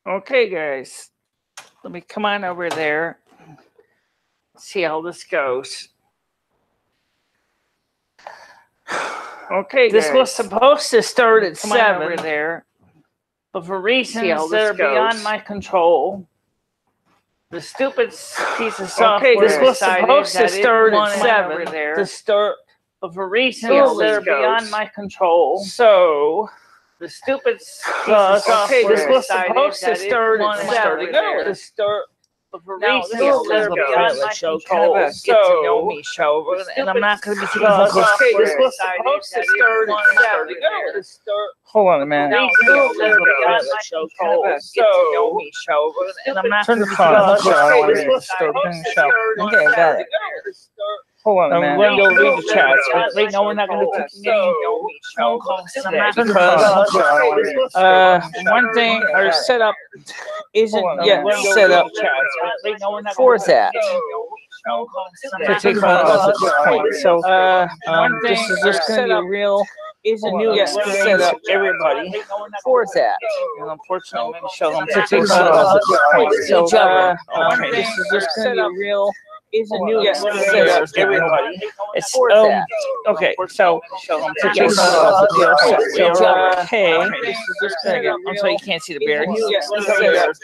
Okay, guys, let me come on over there. See how this goes. Okay, this guys, was supposed to start at 7 over there, but for reasons that are beyond my control, the stupid piece of software. this was supposed to start at 7 over there to start, but for reasons that are beyond my control. So the stupid piece of software. this was supposed to start at 7 to start. But for reasons this is that are beyond my show, control, kind of a get to know me show, and I'm not going to be taking phone calls. this was supposed to start at 7. Hold on a minute. Reasons that are beyond my control. Get to know me show, and I'm not going to be taking phone calls. I don't want to disturb the show. Okay, I got it. Hold on a minute. We're going to go read the chats, but right now we're not going to be taking any phone calls today because one thing, our setup isn't yet set up for that. To take phone calls at this point. So this is just going to be a real new experience set up everybody for that. And unfortunately, I'm going to show them to take phone calls at this point. So this is just going to be a real new experience set up everybody. It's okay. So to take phone calls at this point. Hey, this is just going to. I'm sorry, you can't see the bear.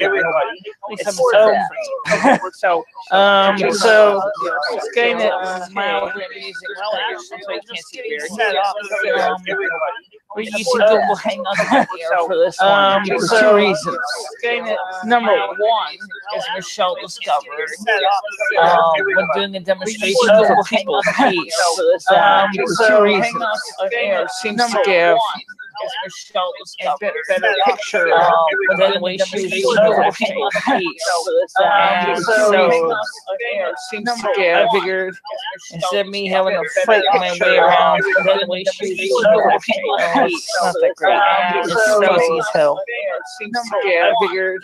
Everybody. So it's going to smile and music. So you can't see the bear. We're using Google Hangouts for this one for 2 reasons. Number one is Michelle discovered when doing a demonstration for people peace. For 2 reasons. Air seems to give a better picture than the way she was using for people peace. And so it seems to give, I figured, instead of me having to fight my way around the way she was using for people peace. It's not that great. It's lazy as hell. I figured,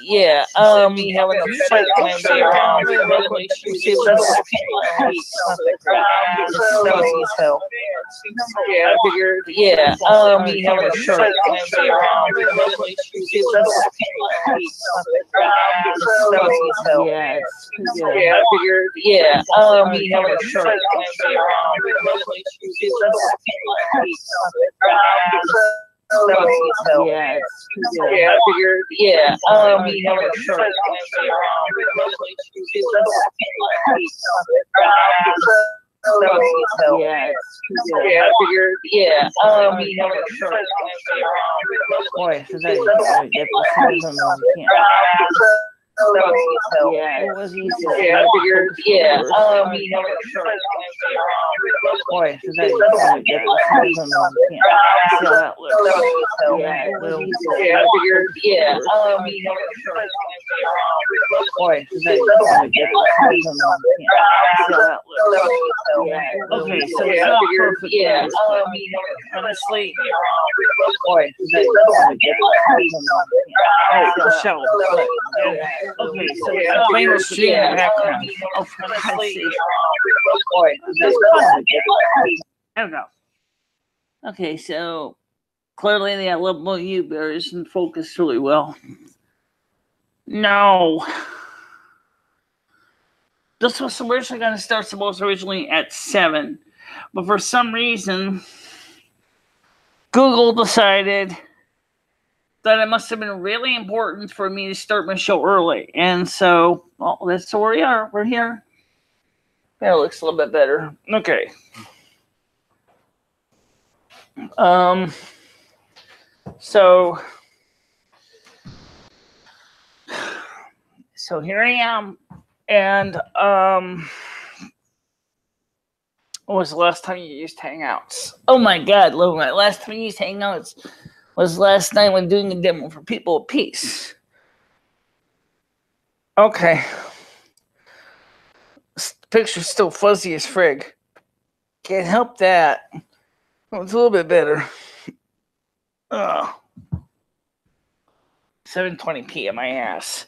me having to fight my way around the way she was using for people peace. It's not that great. It's lazy as hell. I figured, me having to fight my way around the way she was using for people peace. It's lazy as hell. I figured, me having to fight my way around the way she was using for people peace. I figured, me having to fight my way around the way she was using for people peace. I figured, me having to fight my way around. Boy, so that is get the it was easy. I figured, me having to fight my way around. Boy, so that is get the see how that looks. It was easy. I figured, me having to fight my way around. Boy, so that is get the see how that looks. Okay, so it's not perfect. Honestly, boy, so that is get the show. Okay, so it's playing the stream in the background. Oh, for God's sake. Boy, there we go. Okay, so clearly that little U bear isn't focused really well. No. This was originally going to start originally at 7, but for some reason, Google decided that it must have been really important for me to start my show early. And so, well, that's where we are. We're here. That looks a little bit better. Okay. So here I am. And when was the last time you used Hangouts? Oh my God, Lumi. Last time you used Hangouts was last night when doing a demo for People of Peace. Okay. This picture's still fuzzy as frig. Can't help that. Oh, it's a little bit better. 720p on my ass.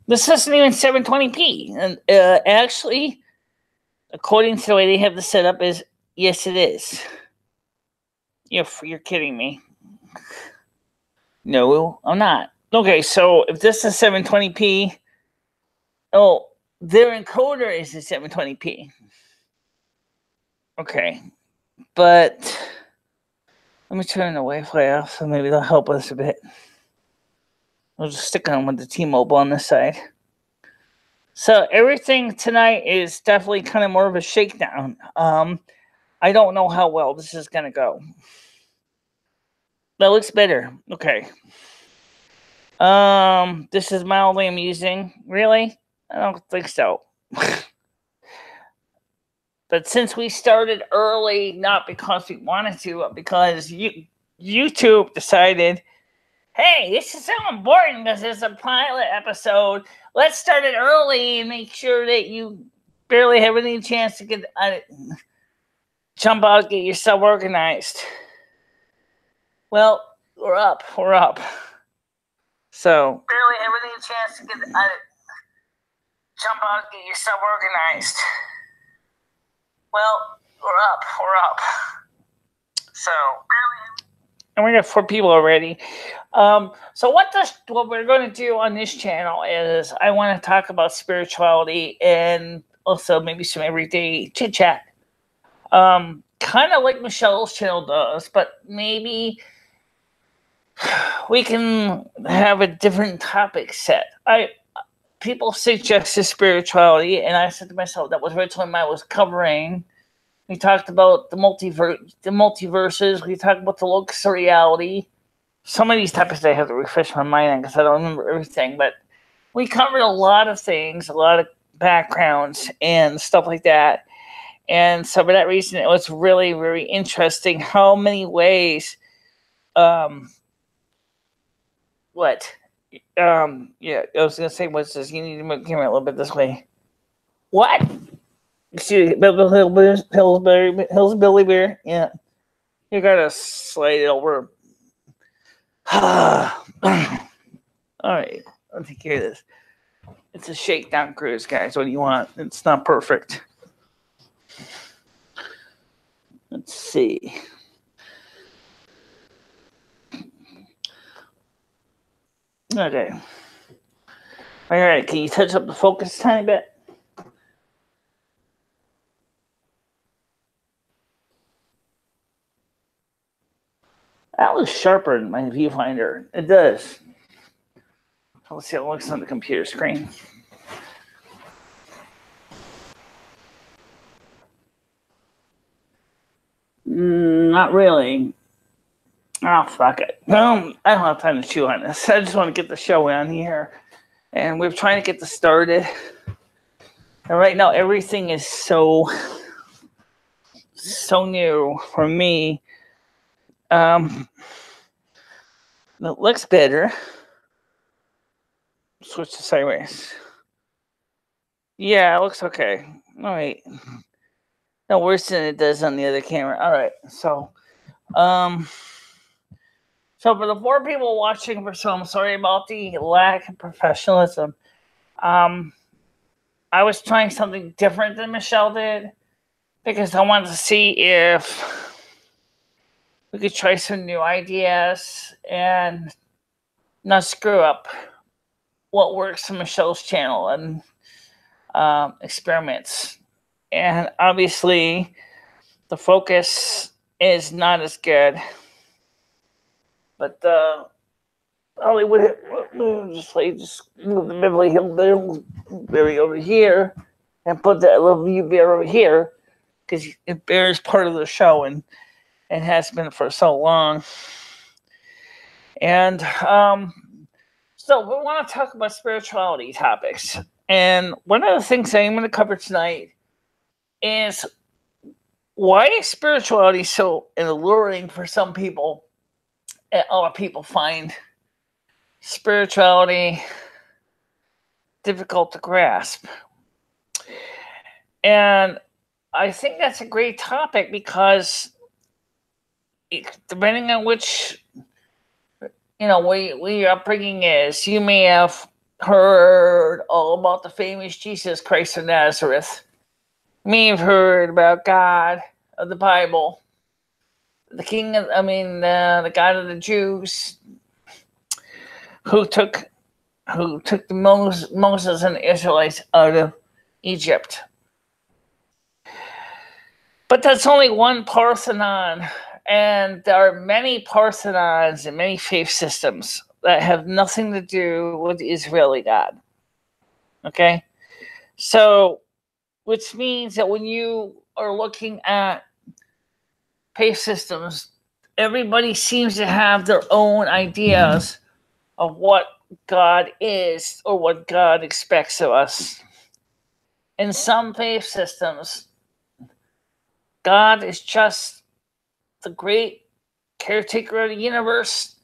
This isn't even 720p. And actually, according to the way they have the setup, is yes, it is. You're kidding me. No, I'm not. Okay, so if this is 720p, oh, their encoder is a 720p. Okay, but let me turn the Wi-Fi off, so maybe that'll help us a bit. We'll just stick on with the T-Mobile on this side. So everything tonight is definitely kind of more of a shakedown. I don't know how well this is gonna go. That looks better. Okay. This is mildly amusing. Really? I don't think so. But since we started early, not because we wanted to, but because YouTube decided, hey, this is so important because it's a pilot episode. Let's start it early and make sure that you barely have any chance to get jump out, get yourself organized. Well, we're up. So barely have any chance to get jump out, get yourself organized. Well, we're up. So and we got 4 people already. So what we're going to do on this channel is I want to talk about spirituality and also maybe some everyday chit chat. Kind of like Michelle's channel does, but maybe we can have a different topic set. People suggested spirituality, and I said to myself, that was originally what I was covering. We talked about the multiverses. We talked about the locus of reality. Some of these topics I have to refresh my mind on because I don't remember everything. But we covered a lot of things, a lot of backgrounds and stuff like that. And so for that reason, it was really, very interesting how many ways yeah, I was gonna say, what's this? You need to move the camera a little bit this way. What? Excuse me, Hillsbilly Bear. Yeah, you gotta slide it over. All right, I'll take care of this. It's a shakedown cruise, guys. What do you want? It's not perfect. Let's see. Okay. All right. Can you touch up the focus a tiny bit? That looks sharper in my viewfinder. It does. Let's see how it looks on the computer screen. Not really. Oh, fuck it. I don't have time to chew on this. I just want to get the show on here. And we're trying to get this started. And right now, everything is so new for me. It looks better. Switch to sideways. Yeah, it looks okay. All right. No worse than it does on the other camera. All right. So, so for the 4 people watching, I'm sorry about the lack of professionalism. I was trying something different than Michelle did because I wanted to see if we could try some new ideas and not screw up what works on Michelle's channel and experiments. And obviously, the focus is not as good. But Hollywood, just move the Beverly Hillbilly over here and put that little view bear over here because it bears part of the show and has been for so long. And so we want to talk about spirituality topics. And one of the things I'm going to cover tonight is why is spirituality so alluring for some people, and other people find spirituality difficult to grasp. And I think that's a great topic because depending on which, where your upbringing is, you may have heard all about the famous Jesus Christ of Nazareth. You may have heard about God of the Bible, the God of the Jews. who took Moses and the Israelites out of Egypt. But that's only one Parthenon, and there are many Parthenons and many faith systems that have nothing to do with the Israeli God. Okay? So, which means that when you are looking at faith systems, everybody seems to have their own ideas of what God is or what God expects of us. In some faith systems, God is just the great caretaker of the universe,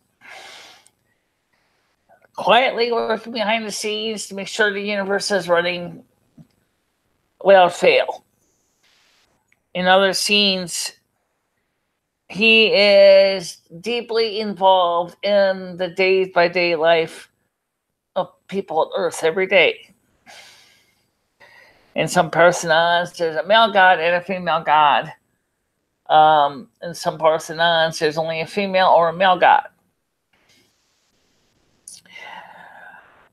quietly working behind the scenes to make sure the universe is running without fail. In other scenes, he is deeply involved in the day-by-day life of people on Earth every day. In some Parthenons, there's a male god and a female god. In some Parthenons, there's only a female or a male god.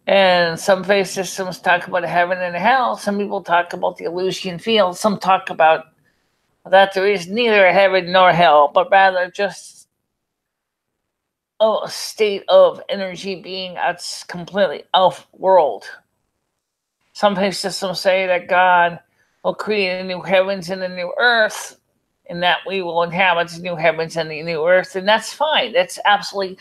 And some faith systems talk about heaven and hell. Some people talk about the Elysian field. Some talk about that there is neither a heaven nor hell, but rather just a state of energy being that's completely off-world. Some faith systems say that God will create a new heavens and a new earth, and that we will inhabit the new heavens and the new earth, and that's fine. That's absolutely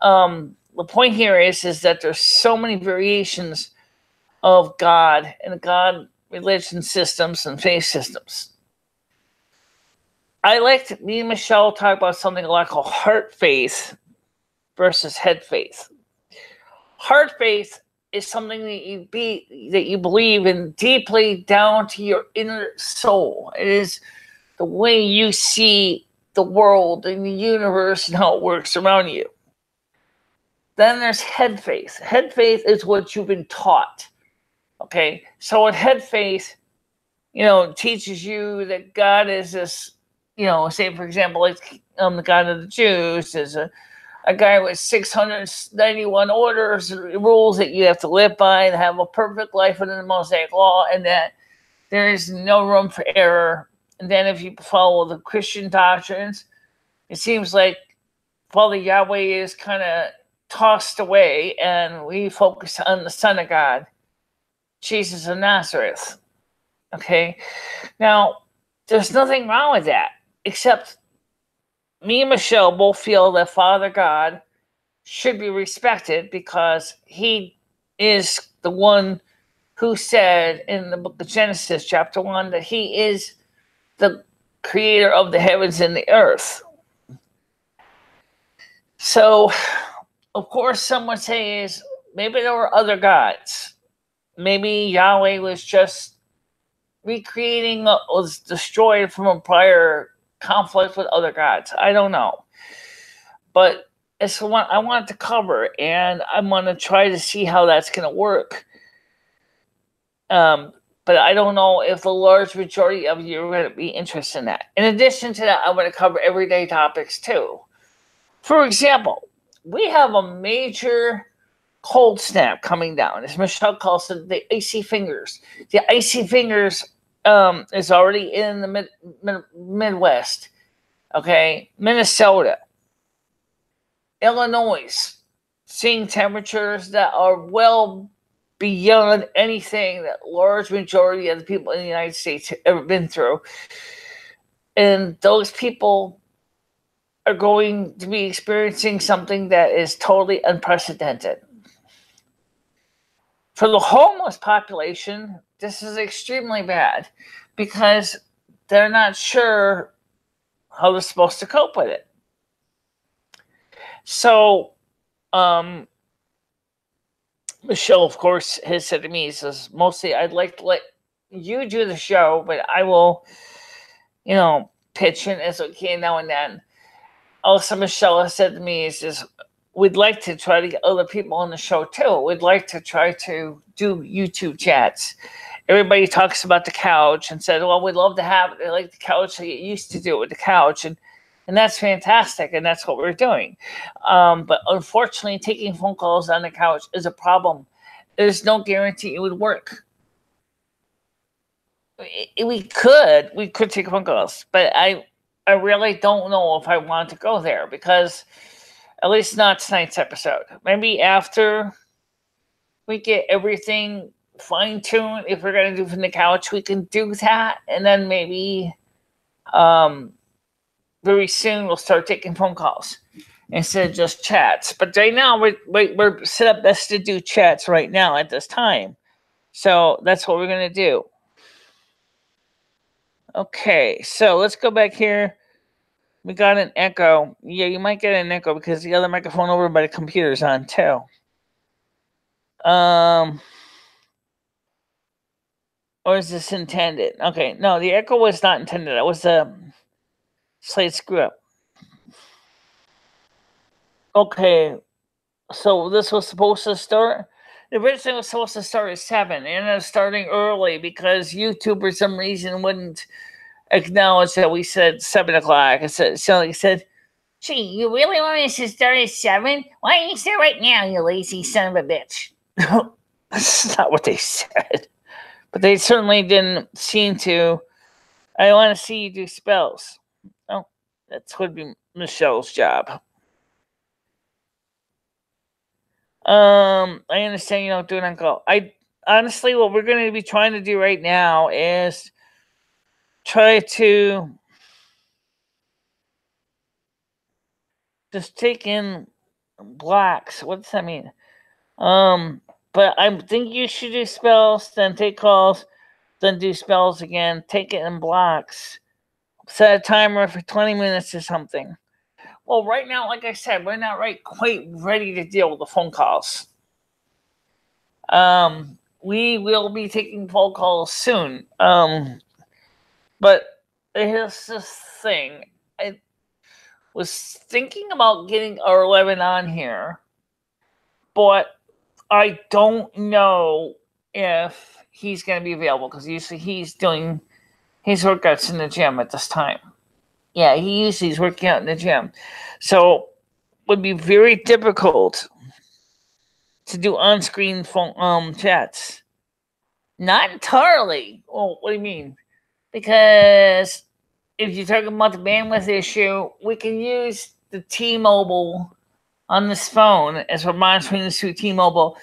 the point here is that there's so many variations of God and God religion systems and faith systems. Me and Michelle talk about something a lot called heart faith versus head faith. Heart faith is something that you believe in deeply down to your inner soul. It is the way you see the world and the universe and how it works around you. Then there's head faith. Head faith is what you've been taught. Okay? So in head faith, teaches you that God is this, say for example, like the God of the Jews is a guy with 691 orders, rules that you have to live by and have a perfect life within the Mosaic law, and that there is no room for error. And then if you follow the Christian doctrines, it seems like Father Yahweh is kind of tossed away, and we focus on the Son of God, Jesus of Nazareth. Okay? Now, there's nothing wrong with that, except me and Michelle both feel that Father God should be respected because he is the one who said in the book of Genesis, chapter 1, that he is the creator of the heavens and the earth. So, of course, some would say is maybe there were other gods. Maybe Yahweh was just recreating what was destroyed from a prior conflict with other gods. I don't know. But it's what I want to cover, and I'm going to try to see how that's going to work. But I don't know if the large majority of you are going to be interested in that. In addition to that, I'm going to cover everyday topics too. For example, we have a major cold snap coming down. As Michelle calls it, the icy fingers. The icy fingers is already in the Midwest. Okay, Minnesota, Illinois, seeing temperatures that are well beyond anything that large majority of the people in the United States have ever been through. And those people are going to be experiencing something that is totally unprecedented. For the homeless population, this is extremely bad because they're not sure how they're supposed to cope with it. So, Michelle, of course, has said to me, he says, mostly I'd like to let you do the show, but I will, pitch in as I can now and then. Also, Michelle has said to me, he says, we'd like to try to get other people on the show too. We'd like to try to do YouTube chats. Everybody talks about the couch and said, well, we'd love to have it like the couch. I used to do it with the couch. And And that's fantastic, and that's what we're doing. But unfortunately, taking phone calls on the couch is a problem. There's no guarantee it would work. We could take phone calls, but I really don't know if I want to go there, because at least not tonight's episode. Maybe after we get everything fine-tuned, if we're going to do from the couch, we can do that, and then maybe very soon we'll start taking phone calls instead of just chats. But right now we're set up best to do chats right now at this time, so that's what we're going to do. Okay, so let's go back here. We got an echo. Yeah, you might get an echo because the other microphone over by the computer's on too. Or is this intended? Okay, no, the echo was not intended. It was a slight screw up. Okay, so this was supposed to start. The original was supposed to start at 7, and ended up starting early because YouTube, for some reason, wouldn't acknowledge that we said 7 o'clock. So he said, "Gee, you really want us to start at 7? Why don't you start right now, you lazy son of a bitch?" That's not what they said. But they certainly didn't seem to. I want to see you do spells. Oh, that would be Michelle's job. I understand you don't do it on call. Honestly, what we're going to be trying to do right now is try to just take in blacks. What does that mean? But I think you should do spells, then take calls, then do spells again. Take it in blocks. Set a timer for 20 minutes or something. Well, right now, like I said, we're not quite ready to deal with the phone calls. We will be taking phone calls soon. But here's this thing. I was thinking about getting R11 on here, but I don't know if he's going to be available because usually he's doing his workouts in the gym at this time. Yeah, he usually is working out in the gym. So it would be very difficult to do on-screen phone chats. Not entirely. Well, what do you mean? Because if you're talking about the bandwidth issue, we can use the T-Mobile on this phone as we're monitoring this through T-Mobile.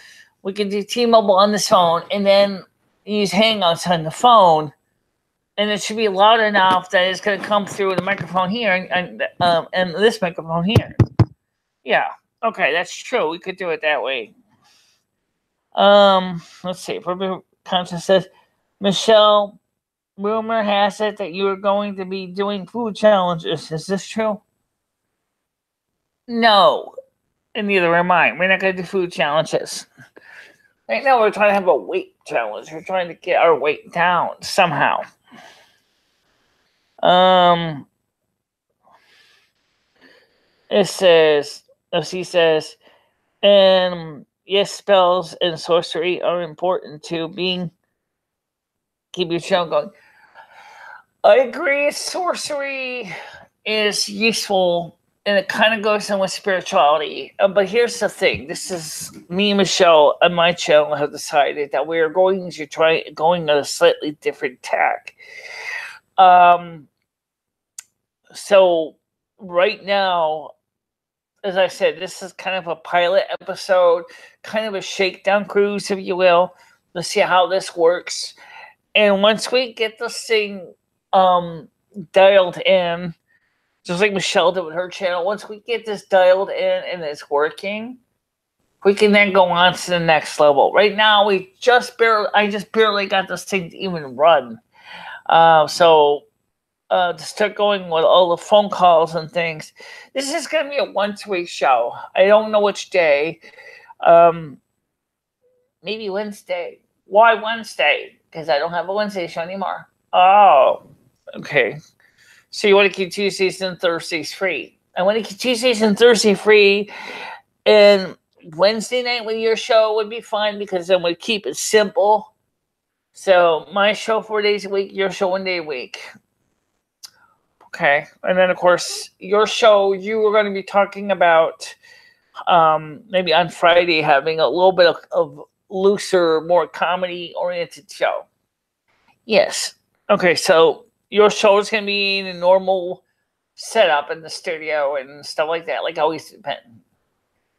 We can do T-Mobile on this phone and then use Hangouts on the phone. And it should be loud enough that it's going to come through the microphone here and this microphone here. Yeah. Okay, that's true. We could do it that way. Let's see. Conscious says, Michelle, rumor has it that you are going to be doing food challenges. Is this true? No. And neither am I. We're not going to do food challenges. Right now, we're trying to have a weight challenge. We're trying to get our weight down somehow. It says, she says, yes, spells and sorcery are important to keep your channel going. I agree. Sorcery is useful, and it kind of goes in with spirituality. But here's the thing: this is me and Michelle on my channel have decided that we are going to try going on a slightly different tack. So right now, as I said, this is kind of a pilot episode, kind of a shakedown cruise, if you will. Let's see how this works. And once we get this thing dialed in, just like Michelle did with her channel, once we get this dialed in and it's working, we can then go on to the next level. Right now, I just barely got this thing to even run. So to start going with all the phone calls and things, this is going to be a once-a-week show. I don't know which day. Maybe Wednesday. Why Wednesday? Because I don't have a Wednesday show anymore. Oh, okay. So you want to keep Tuesdays and Thursdays free. I want to keep Tuesdays and Thursdays free, and Wednesday night with your show would be fine because then we'd keep it simple. So my show 4 days a week, your show 1 day a week. Okay. And then, of course, your show, you were going to be talking about maybe on Friday having a little bit of looser, more comedy-oriented show. Yes. Okay, so your show is going to be in a normal setup in the studio and stuff like that, like always.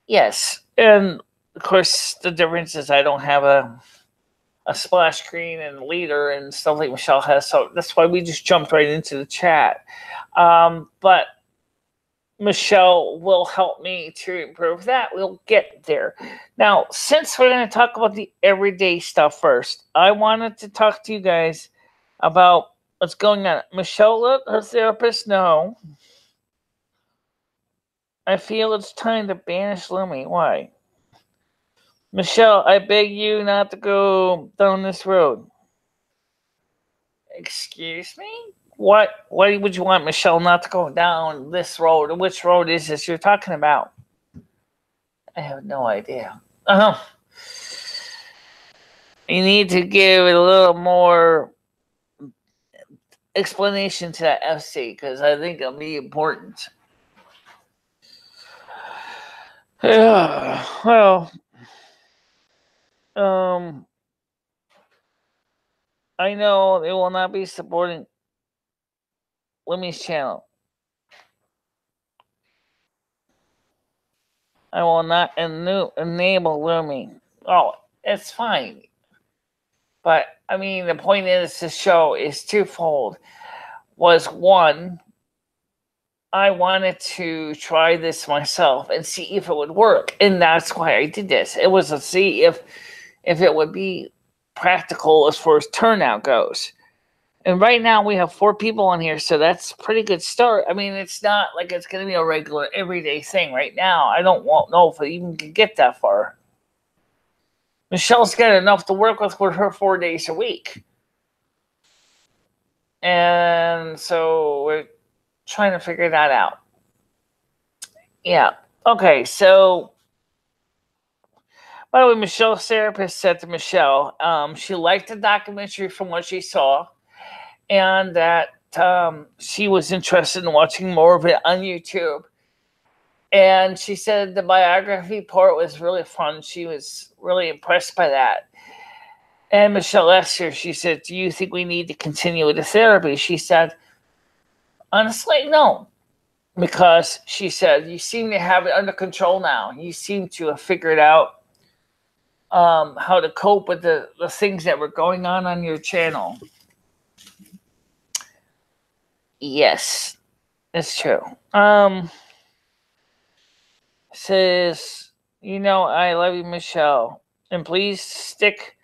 Yes. And, of course, the difference is I don't have a splash screen and leader and stuff like Michelle has, so that's why we just jumped right into the chat. But Michelle will help me to improve that. We'll get there. Now, since we're going to talk about the everyday stuff first, I wanted to talk to you guys about what's going on. Michelle let her therapist know. I feel it's time to banish Lumi. Why? Michelle, I beg you not to go down this road. Excuse me? What would you want Michelle not to go down this road? Which road is this you're talking about? I have no idea. You need to give it a little more explanation to that FC, because I think it'll be important. Yeah, well, I know they will not be supporting Lumi's channel. I will not enable Lumi. Oh, it's fine. But, I mean, the point is this show is twofold. Was one, I wanted to try this myself and see if it would work. And that's why I did this. It was to see if it would be practical as far as turnout goes. And right now we have 4 people on here, so that's a pretty good start. I mean, it's not like it's going to be a regular everyday thing right now. I don't know if it even can get that far. Michelle's got enough to work with her 4 days a week. And so we're trying to figure that out. Yeah. Okay, so by the way, Michelle's therapist said to Michelle, she liked the documentary from what she saw, and that she was interested in watching more of it on YouTube. And she said the biography part was really fun. She was really impressed by that. And Michelle asked her, she said, do you think we need to continue with the therapy? She said, honestly, no. Because she said, you seem to have it under control now. You seem to have figured out how to cope with the things that were going on your channel. Yes, it's true. Says, I love you, Michelle. And please stick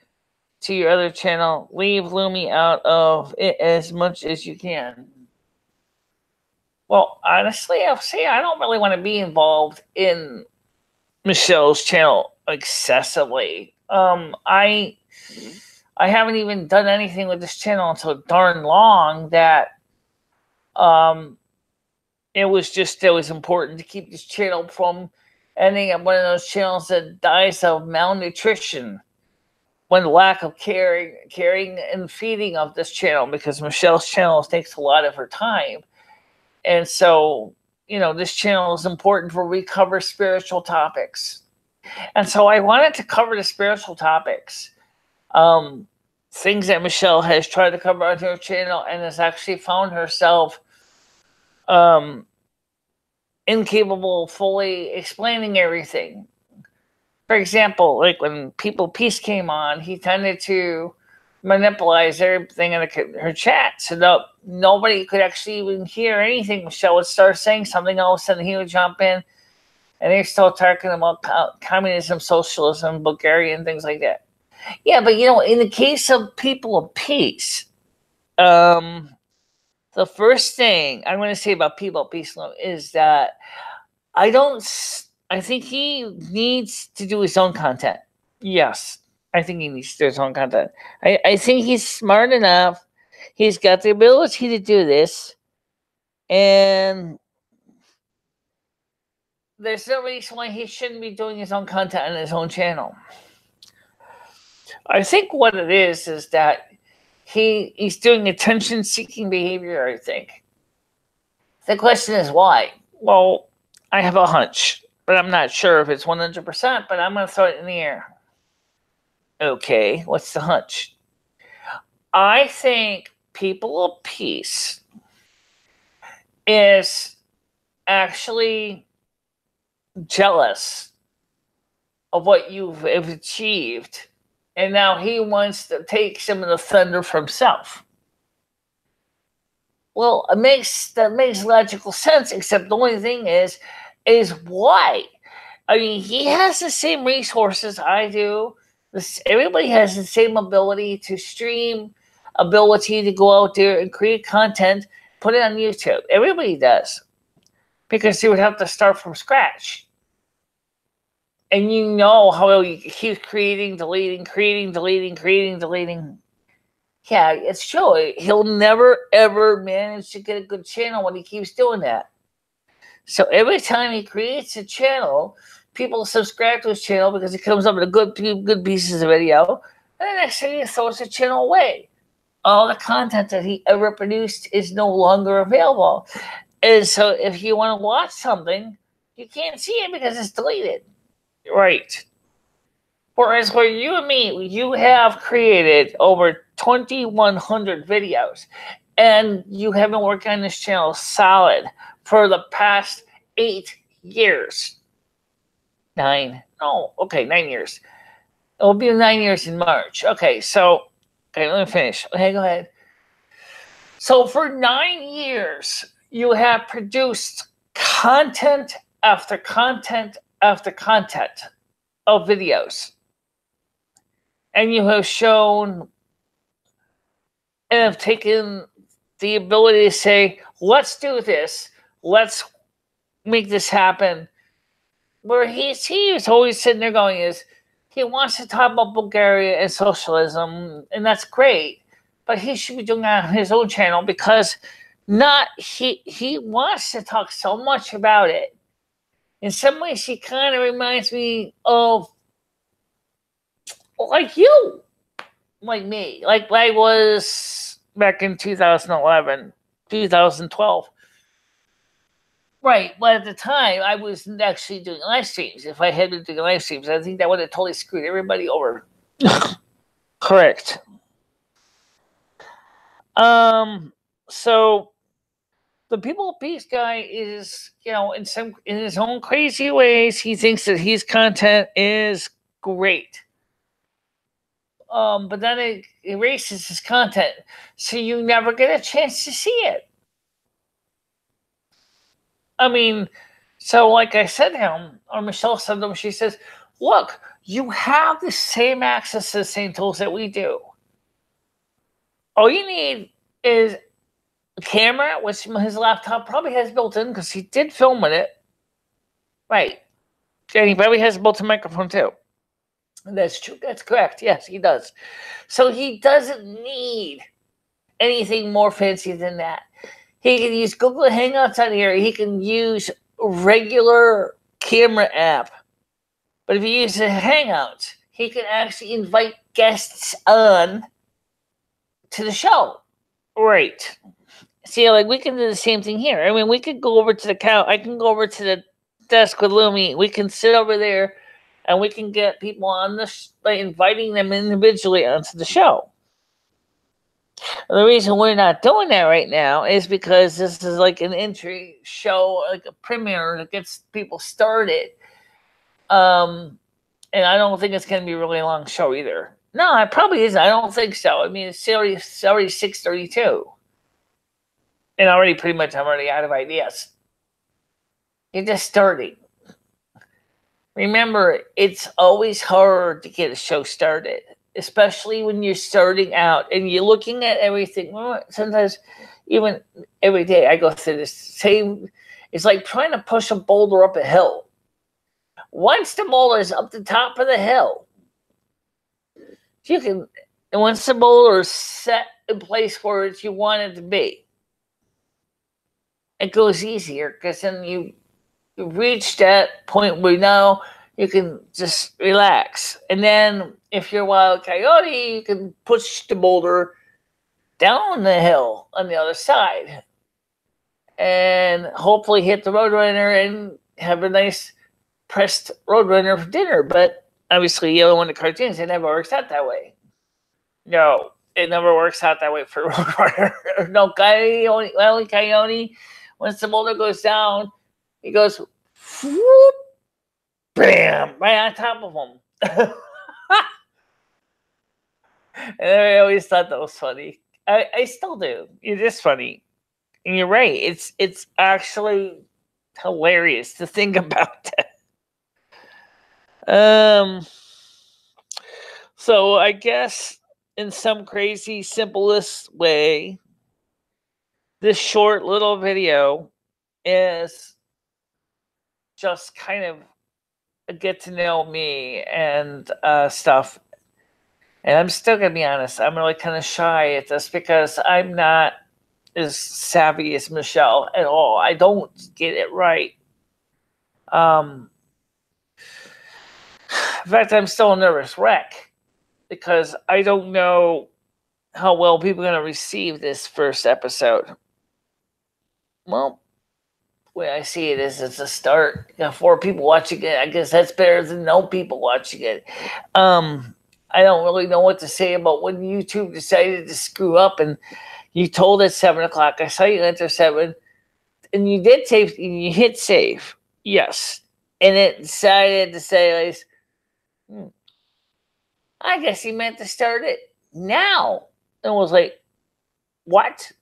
to your other channel. Leave Lumi out of it as much as you can. Well, honestly, I'll say I don't really want to be involved in Michelle's channel excessively. I haven't even done anything with this channel until darn long that it was important to keep this channel from ending up one of those channels that dies of malnutrition when the lack of caring and feeding of this channel, because Michelle's channel takes a lot of her time. And so, this channel is important for we cover spiritual topics. And so I wanted to cover the spiritual topics. Things that Michelle has tried to cover on her channel and has actually found herself incapable of fully explaining everything. For example, like when People Peace came on, he tended to monopolize everything in her chat so that nobody could actually even hear anything. Michelle would start saying something, all of a sudden he would jump in, and they're still talking about communism, socialism, Bulgaria, and things like that. Yeah, but in the case of People of Peace, the first thing I'm going to say about People of Peace is that I think he needs to do his own content. Yes, I think he needs to do his own content. I think he's smart enough. He's got the ability to do this. And there's no reason why he shouldn't be doing his own content on his own channel. I think what it is that he's doing attention-seeking behavior, I think. The question is why? Well, I have a hunch, but I'm not sure if it's 100%, but I'm going to throw it in the air. Okay, what's the hunch? I think People of Peace is actually jealous of what you've achieved, and now he wants to take some of the thunder for himself. Well, that makes logical sense, except the only thing is why? I mean, he has the same resources I do. Everybody has the same ability to stream, ability to go out there and create content, put it on YouTube. Everybody does. Because he would have to start from scratch. And you know how he keeps creating, deleting. Yeah, it's true. He'll never, ever manage to get a good channel when he keeps doing that. So every time he creates a channel, people subscribe to his channel because he comes up with good pieces of video. And the next thing he throws the channel away. All the content that he ever produced is no longer available. And so if you want to watch something, you can't see it because it's deleted. Right. Whereas for you and me, you have created over 2,100 videos, and you have been working on this channel solid for the past 8 years. 9 years. It will be 9 years in March. Okay, let me finish. Okay, go ahead. So for 9 years, you have produced content after content after content of videos. And you have shown and have taken the ability to say, let's do this. Let's make this happen. Where he's always sitting there going he wants to talk about Bulgaria and socialism, and that's great. But he should be doing that on his own channel because he wants to talk so much about it. In some ways, he kind of reminds me of like you, like me, like I was back in 2011, 2012. Right, but at the time, I was actually doing live streams. If I had been doing live streams, I think that would have totally screwed everybody over. Correct. So the People of Peace guy is, in his own crazy ways, he thinks that his content is great. But then it erases his content, so you never get a chance to see it. I mean, so like I said to him, or Michelle said to him, she says, look, you have the same access to the same tools that we do. All you need is a camera, which his laptop probably has built in because he did film with it. Right. And he probably has a built-in microphone too. That's true. That's correct. Yes, he does. So he doesn't need anything more fancy than that. He can use Google Hangouts on here. He can use regular camera app. But if he uses Hangouts, he can actually invite guests on to the show. Right. See, like we can do the same thing here. I mean, we could go over to the couch. I can go over to the desk with Lumi. We can sit over there and we can get people on by inviting them individually onto the show. The reason we're not doing that right now is because this is like an entry show, like a premiere that gets people started. And I don't think it's going to be a really long show either. No, it probably isn't. I don't think so. I mean, it's already 6:32. And I'm already out of ideas. You're just starting. Remember, it's always hard to get a show started, especially when you're starting out and you're looking at everything. Sometimes, even every day, I go through this same. It's like trying to push a boulder up a hill. Once the boulder is up the top of the hill, and once the boulder is set in place where you want it to be, it goes easier because then you reach that point where now you can just relax. And then if you're a wild coyote, you can push the boulder down the hill on the other side. and hopefully hit the Roadrunner and have a nice pressed Roadrunner for dinner. But obviously, you know, when the cartoons, it never works out that way. No, it never works out that way for Roadrunner. No, Coyote, once the boulder goes down, he goes, whoop, bam, right on top of him. And I always thought that was funny. I still do. It is funny. And you're right. It's actually hilarious to think about that. So I guess in some crazy simplest way, this short little video is just kind of a get to know me and stuff. And I'm still gonna be honest, I'm really kind of shy at this because I'm not as savvy as Michelle at all. I don't get it right. In fact, I'm still a nervous wreck because I don't know how well people are going to receive this first episode. Well, the way I see it is it's a start. You got 4 people watching it. I guess that's better than no people watching it. I don't really know what to say about when YouTube decided to screw up and you told at 7 o'clock. I saw you enter 7 and you did save, and you hit save. Yes. And it decided to say, like, I guess he meant to start it now. And was like, what?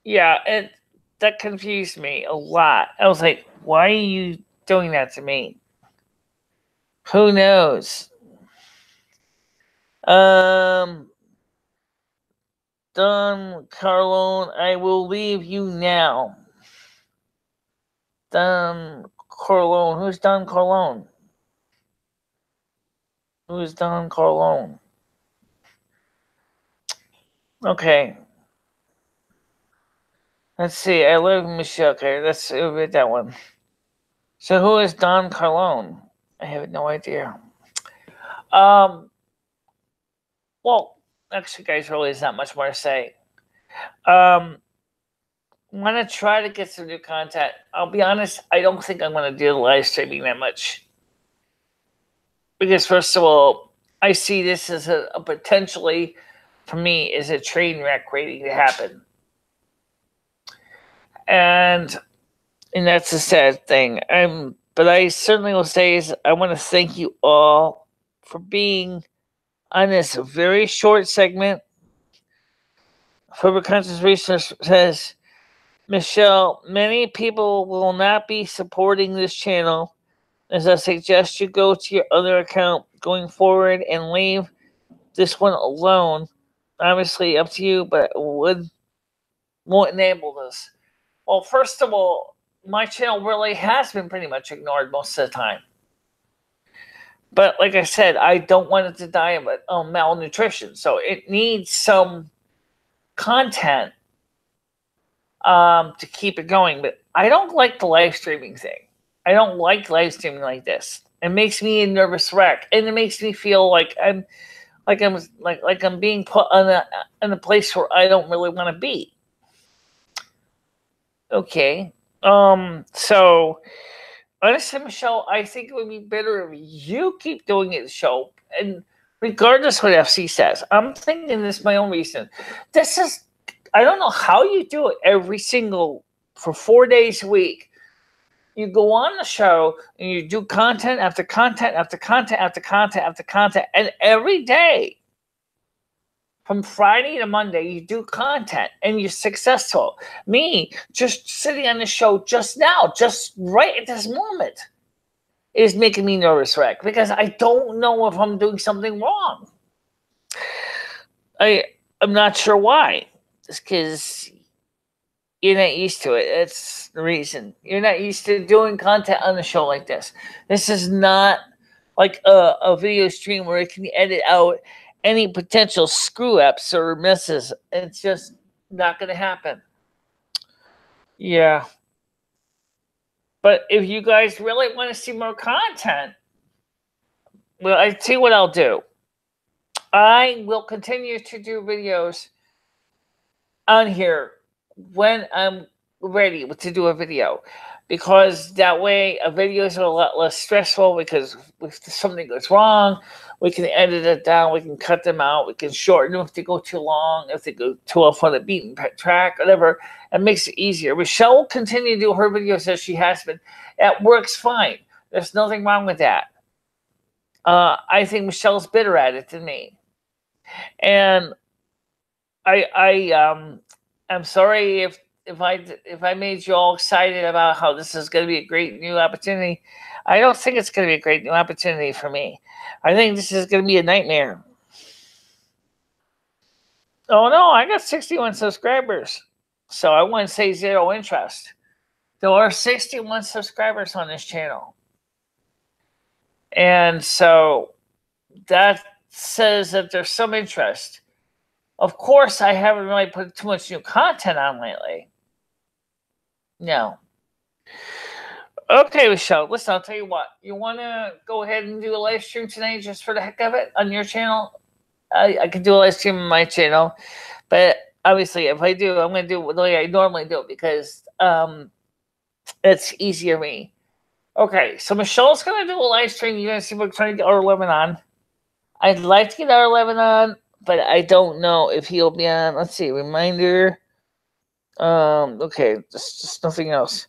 Yeah, that confused me a lot. I was like, why are you doing that to me? Who knows? Don Carlone, I will leave you now. Don Carlone. Who's Don Carlone? Who's Don Carlone? Okay. Let's see. I live in Michelle. Okay, let's read that one. So who is Don Carlone? I have no idea. Well, actually, guys, really, there's not much more to say. I'm gonna try to get some new content. I'll be honest, I don't think I'm gonna do the live streaming that much. Because first of all, I see this as a potentially, for me, is a train wreck waiting to happen. And that's a sad thing. But I certainly will say is I want to thank you all for being on this very short segment. Forever Conscious Research says, Michelle, many people will not be supporting this channel, as I suggest you go to your other account going forward and leave this one alone. Obviously, up to you, but won't enable this. Well, first of all, my channel really has been pretty much ignored most of the time. But like I said, I don't want it to die of malnutrition. So it needs some content to keep it going. But I don't like the live streaming thing. I don't like live streaming like this. It makes me a nervous wreck. And it makes me feel like I'm being put in a place where I don't really want to be. Okay. So honestly, Michelle, I think it would be better if you keep doing it, the show, and regardless what FC says. I'm thinking this my own reason. I don't know how you do it for 4 days a week. You go on the show and you do content after content after content after content after content, and every day, from Friday to Monday, you do content and you're successful. Me, just sitting on the show just now, just right at this moment, is making me nervous wreck because I don't know if I'm doing something wrong. I'm not sure why. It's because you're not used to it. That's the reason. You're not used to doing content on a show like this. This is not like a video stream where it can edit out any potential screw-ups or misses. It's just not going to happen. Yeah. But if you guys really want to see more content, well, I see what I'll do. I will continue to do videos on here when I'm ready to do a video, because that way videos are a lot less stressful, because if something goes wrong, we can edit it down, we can cut them out, we can shorten them if they go too long, if they go too off on the beaten track, whatever. It makes it easier. Michelle will continue to do her videos as she has been. That works fine. There's nothing wrong with that. I think Michelle's better at it than me. And I'm sorry if I made you all excited about how this is going to be a great new opportunity. I don't think it's going to be a great new opportunity for me. I think this is going to be a nightmare. Oh no, I got 61 subscribers. So I wouldn't say zero interest. There are 61 subscribers on this channel. And so that says that there's some interest. Of course, I haven't really put too much new content on lately. No. Okay, Michelle, listen, I'll tell you what. You want to go ahead and do a live stream tonight just for the heck of it on your channel? I can do a live stream on my channel. But obviously, if I do, I'm going to do it the way I normally do it, because it's easier for me. Okay, so Michelle's going to do a live stream. You're going to see if we're trying to get R11 on. I'd like to get R11 on, but I don't know if he'll be on. Let's see, reminder. Okay, just nothing else.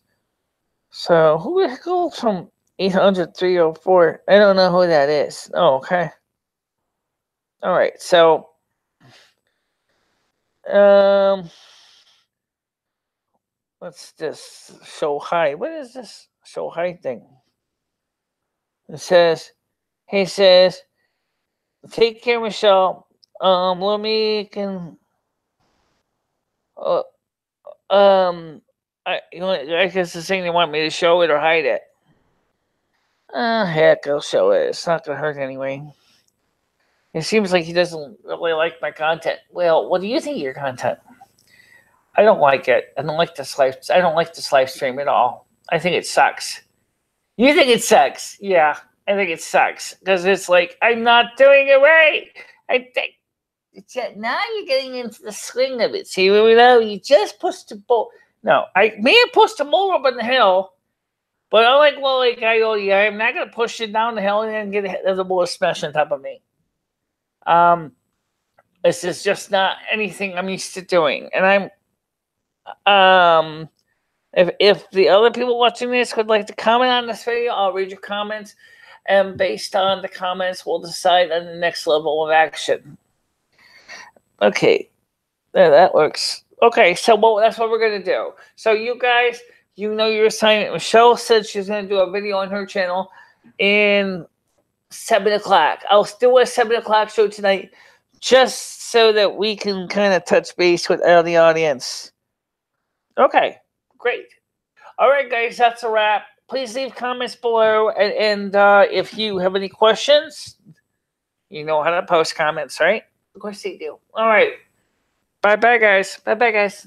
So who the heck goes from 800 304? I don't know who that is. Oh, okay. All right, so what's this? Show high. What is this show high thing? It says, he says, take care, Michelle. Lumi can. I guess the thing they want me to show it or hide it. Heck, I'll show it. It's not gonna hurt anyway. It seems like he doesn't really like my content. Well, what do you think of your content? I don't like it. I don't like this live stream at all. I think it sucks. You think it sucks? Yeah, I think it sucks, because it's like I'm not doing it right. I think. Now you're getting into the swing of it. See, you just pushed the ball. No, I may have pushed the ball up on the hill, but I'm not going to push it down the hill and then get the ball smash on top of me. This is just not anything I'm used to doing. And if the other people watching this would like to comment on this video, I'll read your comments. And based on the comments, we'll decide on the next level of action. Okay, that works. Okay, so that's what we're going to do. So you guys, you know your assignment. Michelle said she's going to do a video on her channel in 7 o'clock. I'll do a 7 o'clock show tonight, just so that we can kind of touch base with the audience. Okay, great. All right, guys, that's a wrap. Please leave comments below. And if you have any questions, you know how to post comments, right? Of course they do. All right. Bye-bye, guys. Bye-bye, guys.